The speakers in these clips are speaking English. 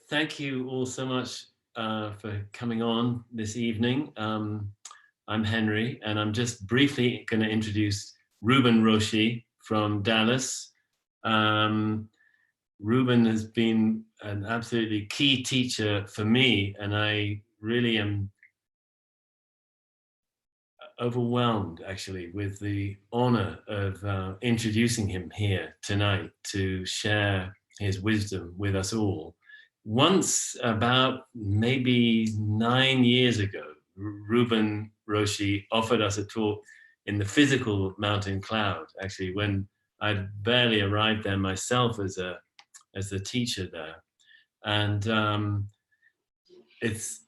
Thank you all so much for coming on this evening. I'm Henry, and I'm just briefly going to introduce Ruben Roshi from Dallas. Ruben has been an absolutely key teacher for me, and I really am overwhelmed actually with the honor of introducing him here tonight to share his wisdom with us all. Once, about maybe 9 years ago, Ruben Roshi offered us a talk in the physical mountain cloud, actually, when I'd barely arrived there myself as the teacher there. And it's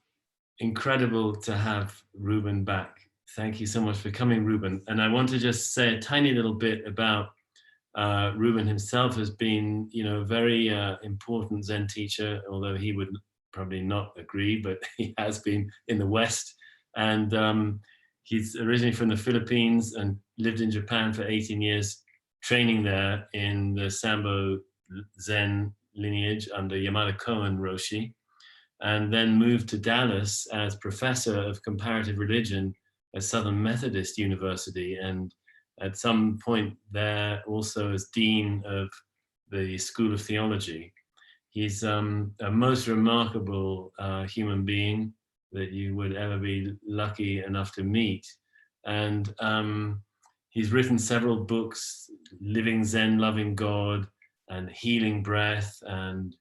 incredible to have Ruben back. Thank you so much for coming, Ruben. And I want to just say a tiny little bit about Ruben himself. Has been, a very important Zen teacher, although he would probably not agree, but he has been in the West. And he's originally from the Philippines and lived in Japan for 18 years, training there in the Sambo Zen lineage under Maria Kannon Roshi, and then moved to Dallas as professor of comparative religion at Southern Methodist University, and at some point there also as dean of the School of Theology. He's a most remarkable human being that you would ever be lucky enough to meet. And he's written several books, Living Zen, Loving God, and Healing Breath, and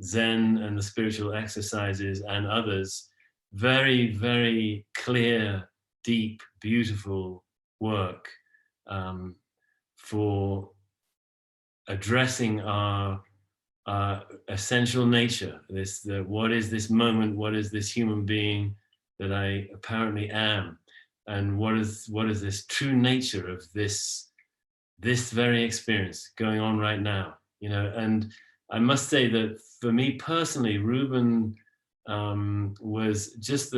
Zen and the Spiritual Exercises, and others. Very, very clear, deep, beautiful work for addressing our essential nature. What is this moment? What is this human being that I apparently am? And what is this true nature of this very experience going on right now? And I must say that for me personally, Ruben was just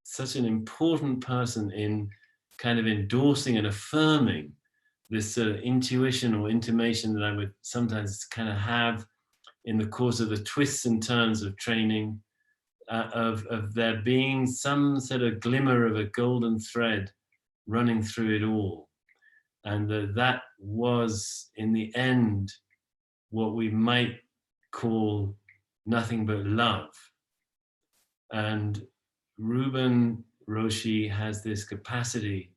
such an important person in kind of endorsing and affirming this intuition or intimation that I would sometimes kind of have in the course of the twists and turns of training, of there being some sort of glimmer of a golden thread running through it all. And that was, in the end, what we might call nothing but love. And Ruben Roshi has this capacity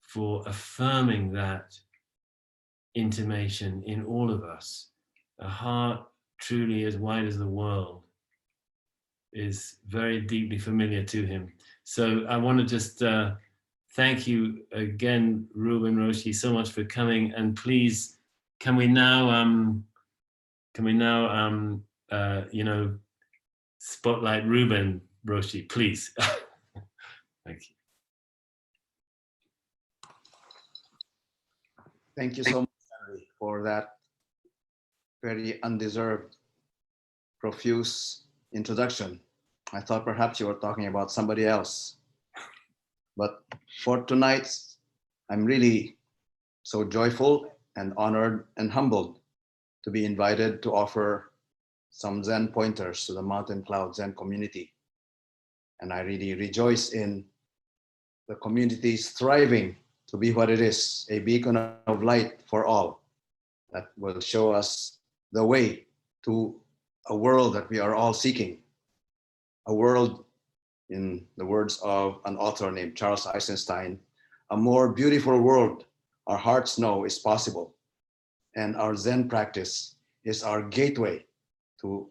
for affirming that intimation in all of us. A heart truly as wide as the world is very deeply familiar to him. So I want to just thank you again, Ruben Roshi, so much for coming. And please, can we now spotlight Ruben Roshi, please. Thank you. Thank you so much, Henry, for that very undeserved, profuse introduction. I thought perhaps you were talking about somebody else. But for tonight, I'm really so joyful and honored and humbled to be invited to offer some Zen pointers to the Mountain Cloud Zen community. And I really rejoice in the community's thriving to be what it is, a beacon of light for all that will show us the way to a world that we are all seeking. A world, in the words of an author named Charles Eisenstein, a more beautiful world our hearts know is possible. And our Zen practice is our gateway to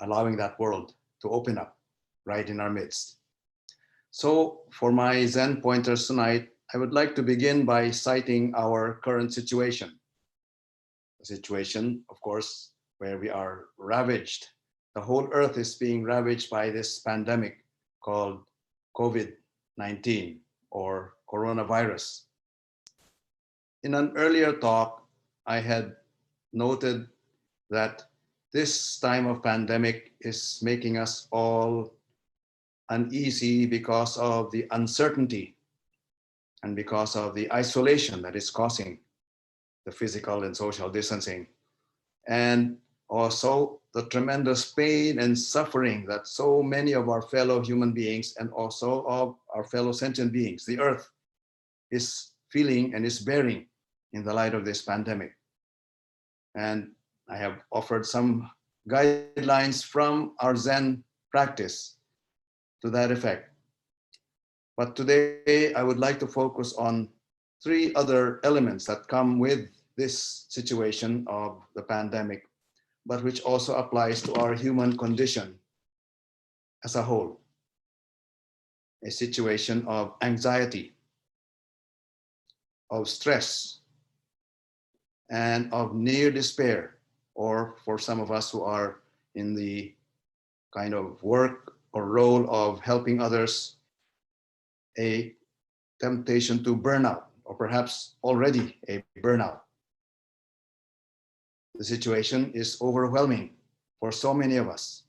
allowing that world to open up right in our midst. So for my Zen pointers tonight, I would like to begin by citing our current situation. A situation, of course, where we are ravaged. The whole earth is being ravaged by this pandemic called COVID-19 or coronavirus. In an earlier talk, I had noted that this time of pandemic is making us all uneasy because of the uncertainty and because of the isolation that is causing the physical and social distancing. And also the tremendous pain and suffering that so many of our fellow human beings and also of our fellow sentient beings, the earth, is feeling and is bearing in the light of this pandemic. And I have offered some guidelines from our Zen practice to that effect. But today I would like to focus on three other elements that come with this situation of the pandemic, but which also applies to our human condition as a whole. A situation of anxiety, of stress, and of near despair, or for some of us who are in the kind of work or role of helping others, a temptation to burnout, or perhaps already a burnout. The situation is overwhelming for so many of us.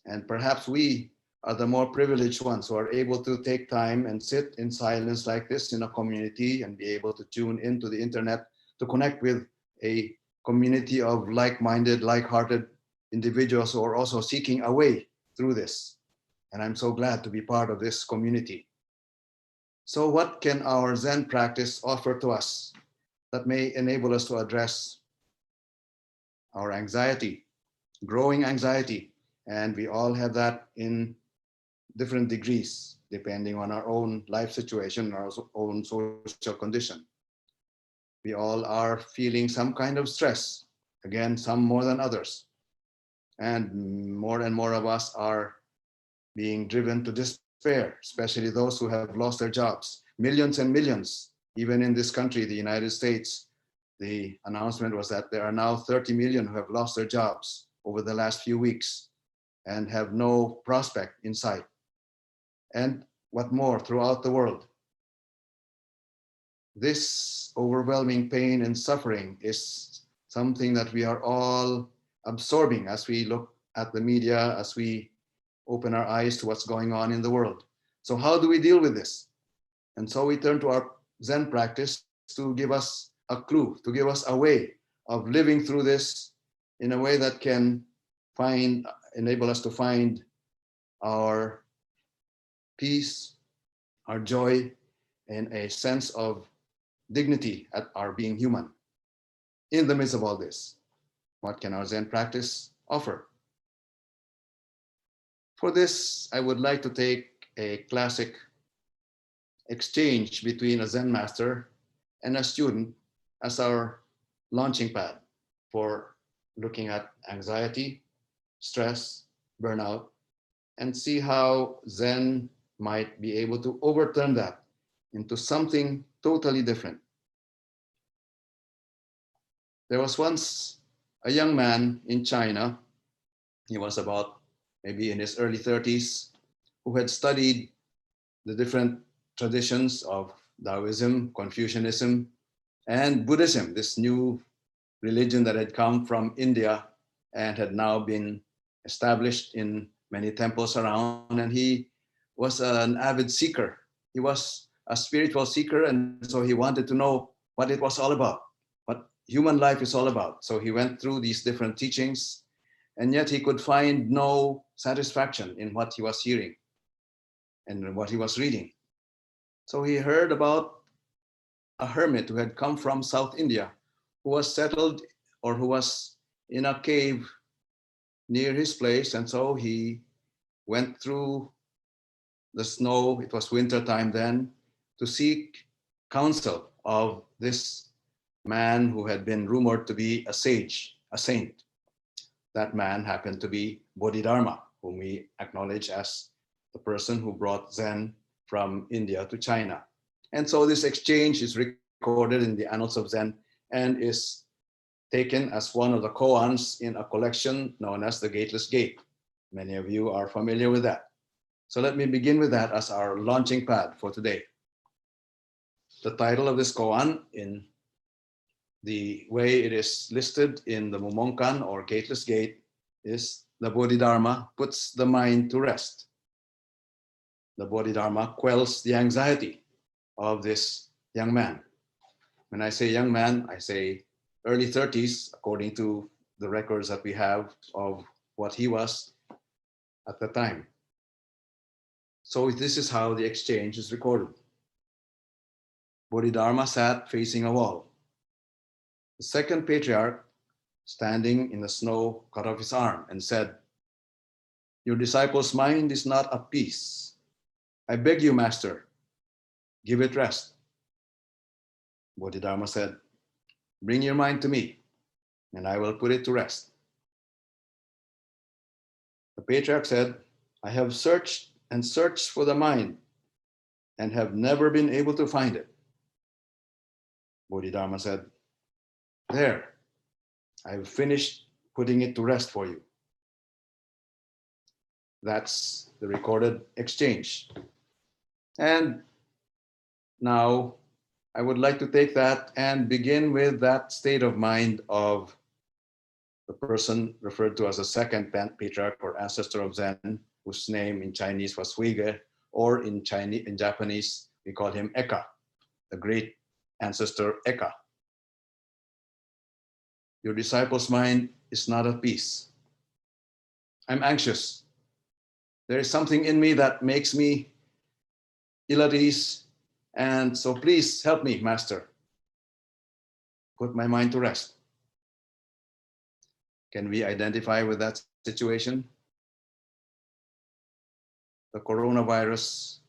And perhaps we are the more privileged ones who are able to take time and sit in silence like this in a community and be able to tune into the internet to connect with a community of like-minded, like-hearted individuals who are also seeking a way through this. And I'm so glad to be part of this community. So what can our Zen practice offer to us that may enable us to address our anxiety, growing anxiety? And we all have that in different degrees, depending on our own life situation, our own social condition. We all are feeling some kind of stress, again, some more than others. And more of us are being driven to despair, especially those who have lost their jobs. Millions and millions, even in this country, the United States. The announcement was that there are now 30 million who have lost their jobs over the last few weeks and have no prospect in sight. And what more, throughout the world, this overwhelming pain and suffering is something that we are all absorbing as we look at the media, as we open our eyes to what's going on in the world. So how do we deal with this? And so we turn to our Zen practice to give us a clue, to give us a way of living through this in a way that can enable us to find our peace, our joy, and a sense of dignity at our being human in the midst of all this. What can our Zen practice offer? For this, I would like to take a classic exchange between a Zen master and a student as our launching pad for looking at anxiety, stress, burnout, and see how Zen might be able to overturn that into something totally different. There was once a young man in China. He was about maybe in his early 30s, who had studied the different traditions of Taoism, Confucianism, and Buddhism, this new religion that had come from India and had now been established in many temples around. And he was an avid seeker. He was a spiritual seeker, and so he wanted to know what it was all about, what human life is all about. So he went through these different teachings, and yet he could find no satisfaction in what he was hearing and what he was reading. So he heard about a hermit who had come from South India, who was settled or who was in a cave near his place. And so he went through the snow, it was winter time then, to seek counsel of this man who had been rumored to be a sage, a saint. That man happened to be Bodhidharma, whom we acknowledge as the person who brought Zen from India to China. And so this exchange is recorded in the Annals of Zen and is taken as one of the koans in a collection known as the Gateless Gate. Many of you are familiar with that. So let me begin with that as our launching pad for today. The title of this koan, in the way it is listed in the Mumonkan or Gateless Gate, is "The Bodhidharma Puts the Mind to Rest." The Bodhidharma quells the anxiety of this young man. When I say young man, I say early 30s, according to the records that we have of what he was at the time. So this is how the exchange is recorded. Bodhidharma sat facing a wall. The second patriarch, standing in the snow, cut off his arm and said, "Your disciple's mind is not at peace. I beg you, master, give it rest." Bodhidharma said, "Bring your mind to me, and I will put it to rest." The patriarch said, "I have searched and searched for the mind and have never been able to find it." Bodhidharma said, "There, I have finished putting it to rest for you." That's the recorded exchange. And now I would like to take that and begin with that state of mind of the person referred to as the second patriarch or ancestor of Zen, whose name in Chinese was Huige, or in Japanese, we call him Eka, the great ancestor Eka. Your disciple's mind is not at peace. I'm anxious. There is something in me that makes me ill at ease, and so please help me, Master. Put my mind to rest. Can we identify with that situation? The coronavirus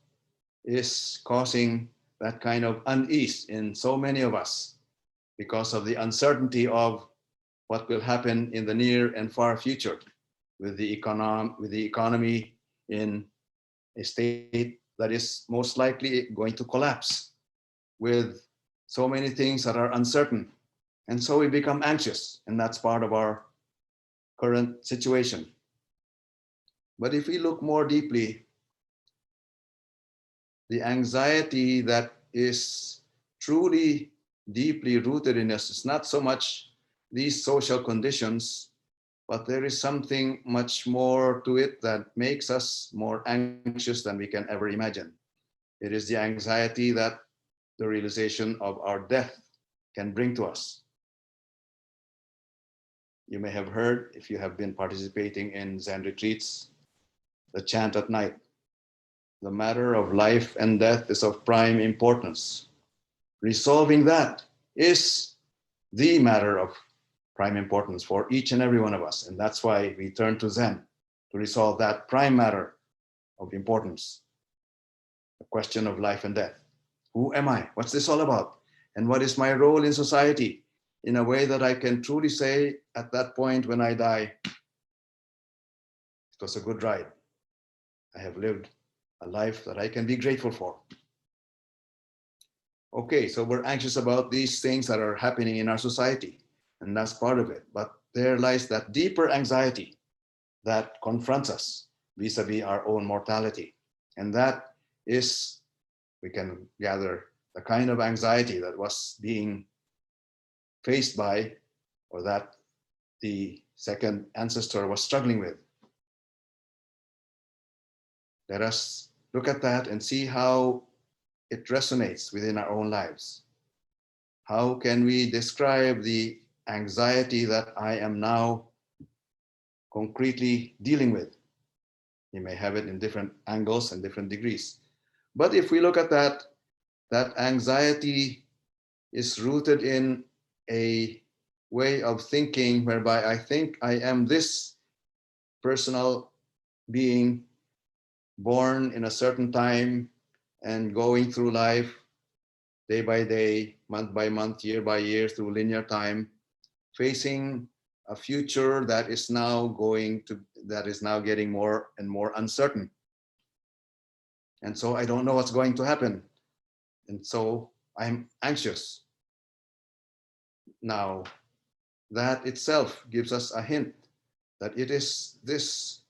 is causing that kind of unease in so many of us because of the uncertainty of what will happen in the near and far future with the economy in a state that is most likely going to collapse, with so many things that are uncertain. And so we become anxious, and that's part of our current situation. But if we look more deeply, the anxiety that is truly deeply rooted in us is not so much these social conditions, but there is something much more to it that makes us more anxious than we can ever imagine. It is the anxiety that the realization of our death can bring to us. You may have heard, if you have been participating in Zen retreats, the chant at night. The matter of life and death is of prime importance. Resolving that is the matter of prime importance for each and every one of us. And that's why we turn to Zen, to resolve that prime matter of importance. The question of life and death. Who am I? What's this all about? And what is my role in society? In a way that I can truly say at that point when I die, it was a good ride. I have lived a life that I can be grateful for. Okay, so we're anxious about these things that are happening in our society, and that's part of it. But there lies that deeper anxiety that confronts us vis-a-vis our own mortality. And that is, we can gather, the kind of anxiety that was being faced by, or that the second ancestor was struggling with. Let us look at that and see how it resonates within our own lives. How can we describe the anxiety that I am now concretely dealing with? You may have it in different angles and different degrees. But if we look at that, that anxiety is rooted in a way of thinking whereby I think I am this personal being born in a certain time and going through life day by day, month by month, year by year, through linear time, facing a future that is now getting more and more uncertain. And so I don't know what's going to happen. And so I'm anxious. Now, that itself gives us a hint that it is this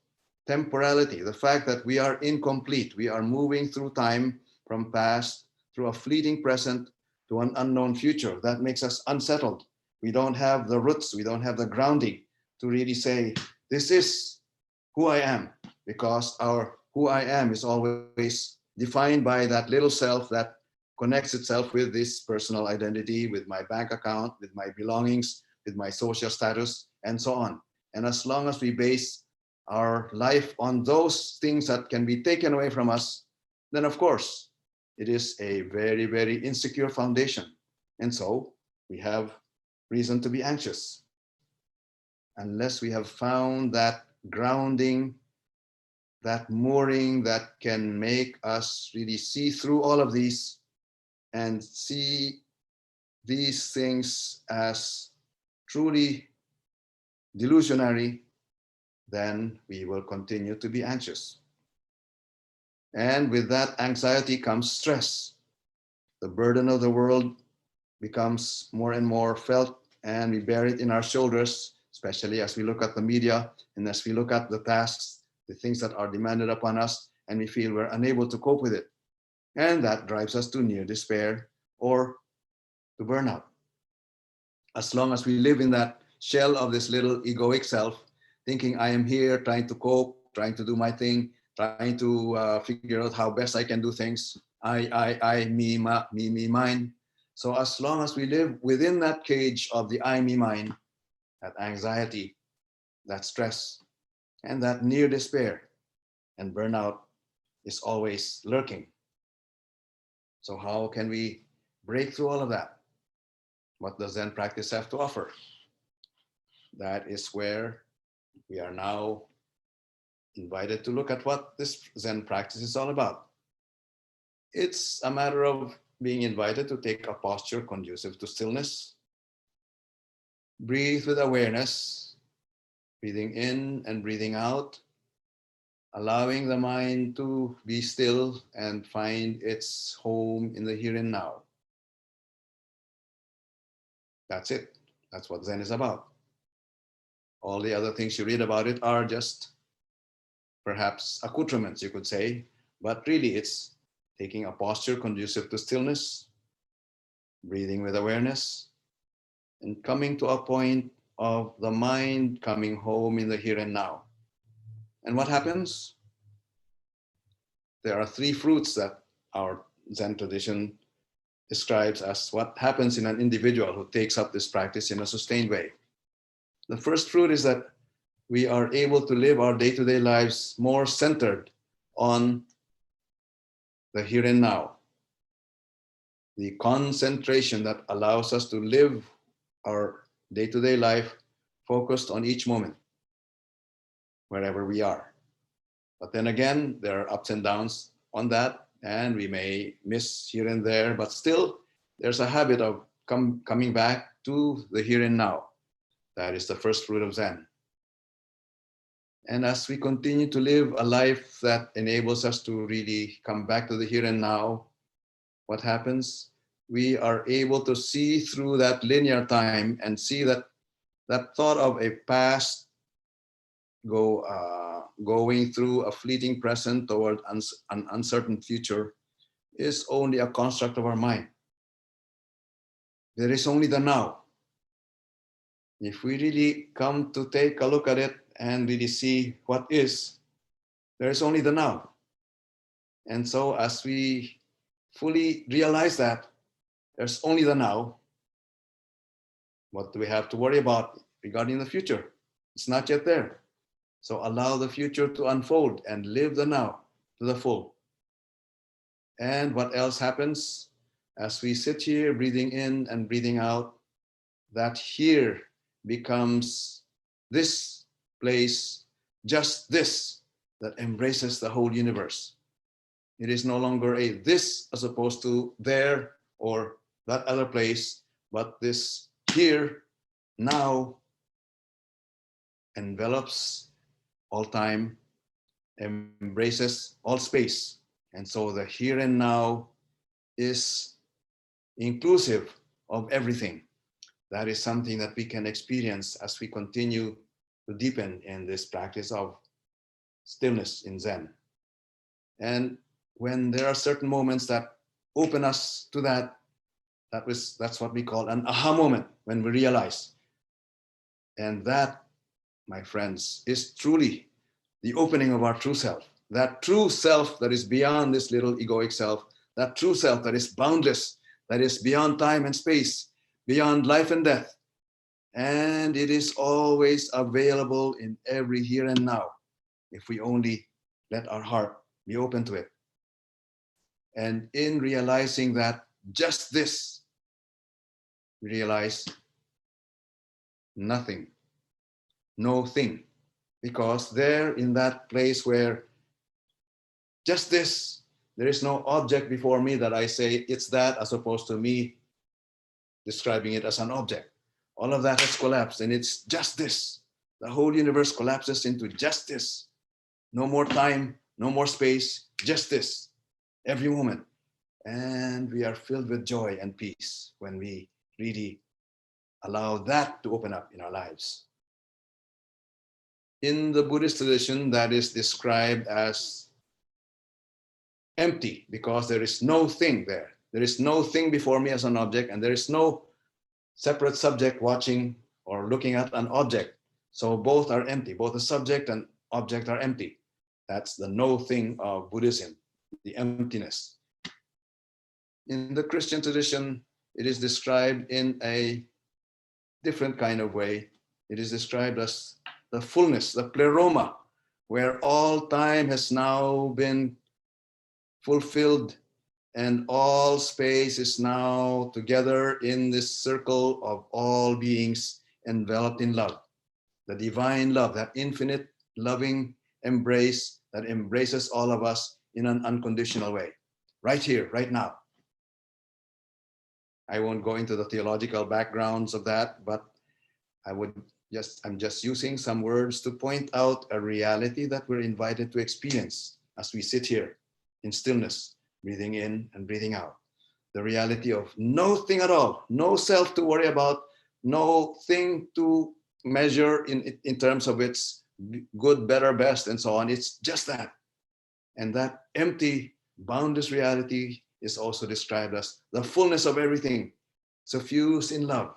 temporality, the fact that we are incomplete. We are moving through time from past through a fleeting present to an unknown future. That makes us unsettled. We don't have the roots, we don't have the grounding to really say, this is who I am, because our who I am is always defined by that little self that connects itself with this personal identity, with my bank account, with my belongings, with my social status, and so on. And as long as we base our life on those things that can be taken away from us, then of course, it is a very, very insecure foundation. And so we have reason to be anxious. Unless we have found that grounding, that mooring that can make us really see through all of these and see these things as truly delusionary, then we will continue to be anxious. And with that anxiety comes stress. The burden of the world becomes more and more felt, and we bear it in our shoulders, especially as we look at the media and as we look at the tasks, the things that are demanded upon us, and we feel we're unable to cope with it. And that drives us to near despair or to burnout. As long as we live in that shell of this little egoic self, thinking I am here, trying to cope, trying to do my thing, trying to figure out how best I can do things, I, me, mine. So as long as we live within that cage of the I, me, mine, that anxiety, that stress, and that near despair and burnout is always lurking. So how can we break through all of that? What does Zen practice have to offer? That is where we are now invited to look at what this Zen practice is all about. It's a matter of being invited to take a posture conducive to stillness. Breathe with awareness, breathing in and breathing out, allowing the mind to be still and find its home in the here and now. That's it. That's what Zen is about. All the other things you read about it are just perhaps accoutrements, you could say, but really it's taking a posture conducive to stillness, breathing with awareness, and coming to a point of the mind coming home in the here and now. And what happens? There are three fruits that our Zen tradition describes as what happens in an individual who takes up this practice in a sustained way. The first fruit is that we are able to live our day-to-day lives more centered on the here and now. The concentration that allows us to live our day-to-day life focused on each moment, wherever we are. But then again, there are ups and downs on that, and we may miss here and there, but still there's a habit of coming back to the here and now. That is the first fruit of Zen. And as we continue to live a life that enables us to really come back to the here and now, what happens? We are able to see through that linear time and see that that thought of a past going through a fleeting present toward an uncertain future is only a construct of our mind. There is only the now. If we really come to take a look at it and really see what is, there is only the now. And so as we fully realize that there's only the now, what do we have to worry about regarding the future? It's not yet there. So allow the future to unfold and live the now to the full. And what else happens? As we sit here, breathing in and breathing out, that here becomes this place, just this, that embraces the whole universe. It is no longer a this as opposed to there or that other place, but this here, now, envelops all time, embraces all space. And so the here and now is inclusive of everything. That is something that we can experience as we continue to deepen in this practice of stillness in Zen. And when there are certain moments that open us to that, that's what we call an aha moment, when we realize. And that, my friends, is truly the opening of our true self. That true self that is beyond this little egoic self, that true self that is boundless, that is beyond time and space, beyond life and death. And it is always available in every here and now. if we only let our heart be open to it. And in realizing that just this, we realize nothing, no thing, because there in that place where just this, there is no object before me that I say it's that, as opposed to me describing it as an object. All of that has collapsed, and it's just this. The whole universe collapses into just this. No more time, no more space, just this, every moment. And we are filled with joy and peace when we really allow that to open up in our lives. In the Buddhist tradition, that is described as empty, because there is no thing there. There is no thing before me as an object, and there is no separate subject watching or looking at an object. So both are empty. Both the subject and object are empty. That's the no thing of Buddhism, the emptiness. In the Christian tradition, it is described in a different kind of way. It is described as the fullness, the pleroma, where all time has now been fulfilled and all space is now together in this circle of all beings enveloped in love. The divine love, that infinite loving embrace that embraces all of us in an unconditional way, right here, right now. I won't go into the theological backgrounds of that, but I'm just using some words to point out a reality that we're invited to experience as we sit here in stillness, breathing in and breathing out. The reality of no thing at all, no self to worry about, no thing to measure in terms of its good, better, best, and so on. It's just that. And that empty, boundless reality is also described as the fullness of everything, suffused in love.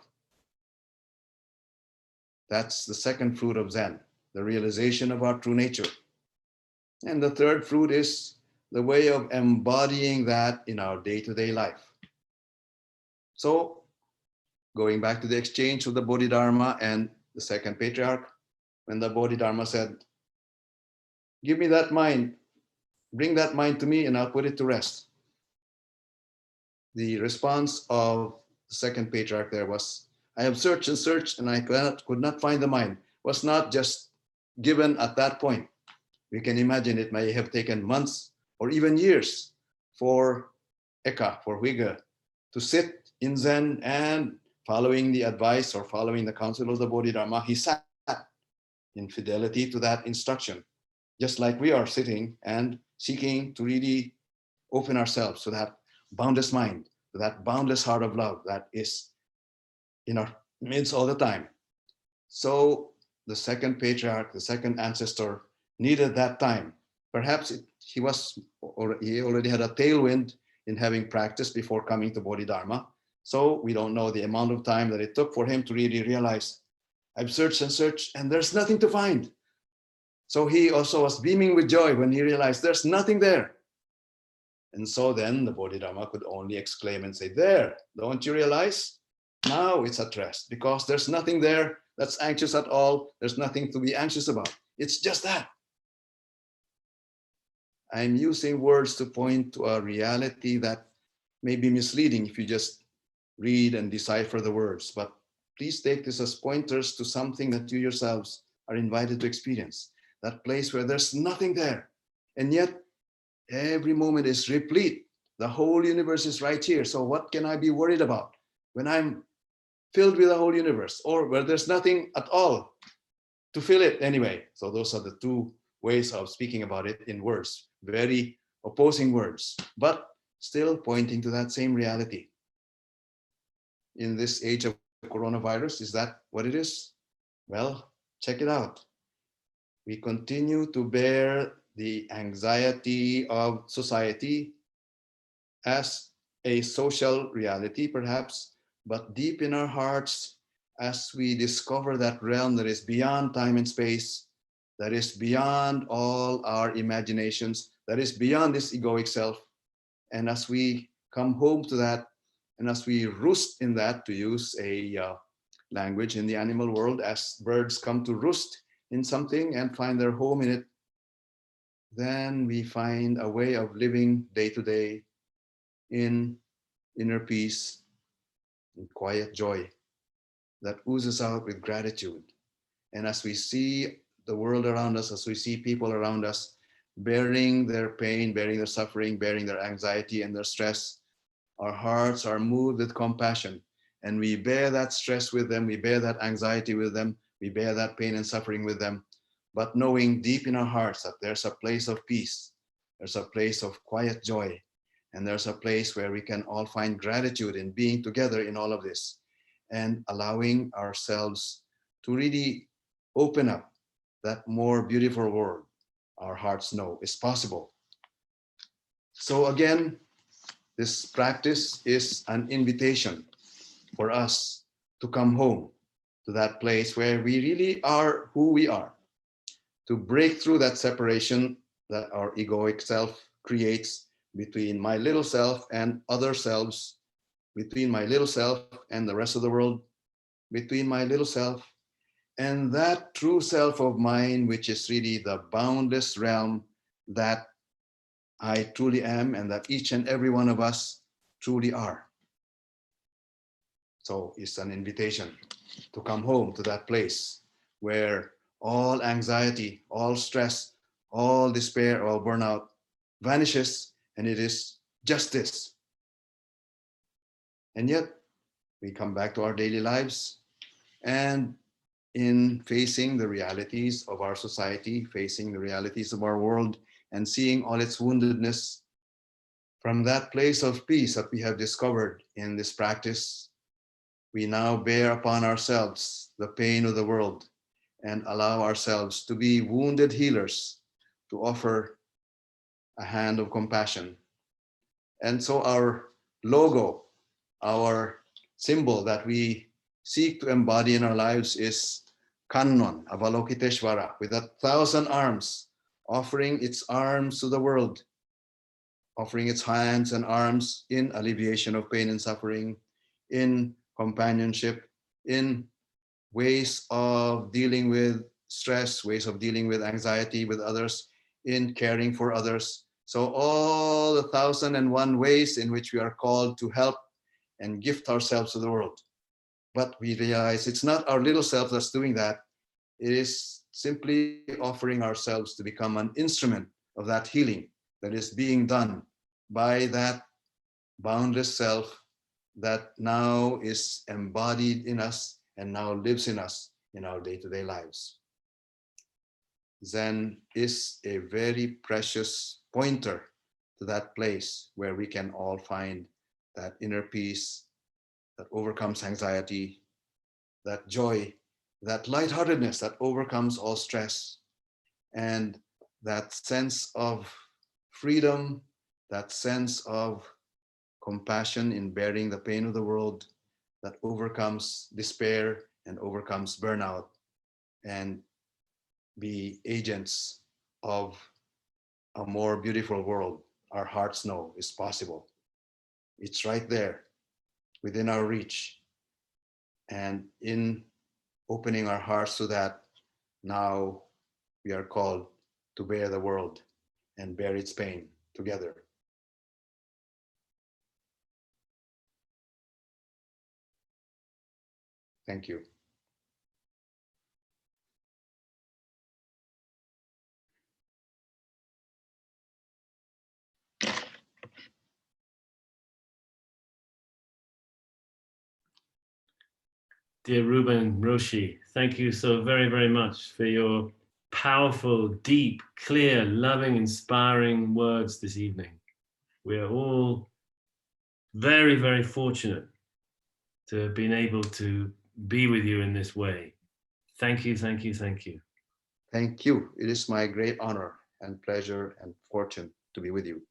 That's the second fruit of Zen, the realization of our true nature. And the third fruit is the way of embodying that in our day-to-day life. So, going back to the exchange of the Bodhidharma and the second patriarch, when the Bodhidharma said, "Give me that mind, bring that mind to me and I'll put it to rest." The response of the second patriarch there was, "I have searched and searched and I could not find the mind." Was not just given at that point. We can imagine it may have taken months or even years for Eka, for Huige, to sit in Zen, and following the advice or following the counsel of the Bodhidharma, he sat in fidelity to that instruction, just like we are sitting and seeking to really open ourselves to that boundless mind, to that boundless heart of love that is in our midst all the time. So the second patriarch, the second ancestor, needed that time. Perhaps he already had a tailwind in having practiced before coming to Bodhidharma. So we don't know the amount of time that it took for him to really realize, I've searched and searched and there's nothing to find. So he also was beaming with joy when he realized there's nothing there. And so then the Bodhidharma could only exclaim and say, "There, don't you realize? Now it's at rest, because there's nothing there that's anxious at all. There's nothing to be anxious about. It's just that." I'm using words to point to a reality that may be misleading if you just read and decipher the words, but please take this as pointers to something that you yourselves are invited to experience. That place where there's nothing there, and yet every moment is replete. The whole universe is right here. So what can I be worried about when I'm filled with the whole universe, or where there's nothing at all to fill it anyway? So those are the two ways of speaking about it in words, very opposing words, but still pointing to that same reality. In this age of coronavirus, is that what it is? Well, check it out. We continue to bear the anxiety of society as a social reality, perhaps, but deep in our hearts, as we discover that realm that is beyond time and space, that is beyond all our imaginations, that is beyond this egoic self, and as we come home to that, and as we roost in that, to use a language in the animal world, as birds come to roost in something and find their home in it, then we find a way of living day to day in inner peace and quiet joy that oozes out with gratitude. And as we see the world around us, as we see people around us bearing their pain, bearing their suffering, bearing their anxiety and their stress, our hearts are moved with compassion. And we bear that stress with them, we bear that anxiety with them, we bear that pain and suffering with them, but knowing deep in our hearts that there's a place of peace, there's a place of quiet joy, and there's a place where we can all find gratitude in being together in all of this and allowing ourselves to really open up that more beautiful world our hearts know is possible. So again, this practice is an invitation for us to come home to that place where we really are who we are, to break through that separation that our egoic self creates between my little self and other selves, between my little self and the rest of the world, between my little self and that true self of mine, which is really the boundless realm that I truly am and that each and every one of us truly are. So it's an invitation to come home to that place where all anxiety, all stress, all despair, all burnout vanishes, and it is justice. And yet we come back to our daily lives, and in facing the realities of our society, facing the realities of our world, and seeing all its woundedness, from that place of peace that we have discovered in this practice, we now bear upon ourselves the pain of the world and allow ourselves to be wounded healers, to offer a hand of compassion. And so our logo, our symbol that we seek to embody in our lives is Kannon, Avalokiteshvara, with 1,000 arms, offering its arms to the world, offering its hands and arms in alleviation of pain and suffering, in companionship, in ways of dealing with stress, ways of dealing with anxiety with others, in caring for others. So all the 1,001 ways in which we are called to help and gift ourselves to the world. But we realize it's not our little self that's doing that. It is simply offering ourselves to become an instrument of that healing that is being done by that boundless self that now is embodied in us and now lives in us in our day-to-day lives. Zen is a very precious pointer to that place where we can all find that inner peace that overcomes anxiety, that joy, that lightheartedness that overcomes all stress, and that sense of freedom, that sense of compassion in bearing the pain of the world that overcomes despair and overcomes burnout, and be agents of a more beautiful world our hearts know is possible. It's right there within our reach. And in opening our hearts to that, now we are called to bear the world and bear its pain together. Thank you. Dear Ruben Roshi, thank you so very, very much for your powerful, deep, clear, loving, inspiring words this evening. We are all very, very fortunate to have been able to be with you in this way. Thank you, thank you, thank you. Thank you. It is my great honor and pleasure and fortune to be with you.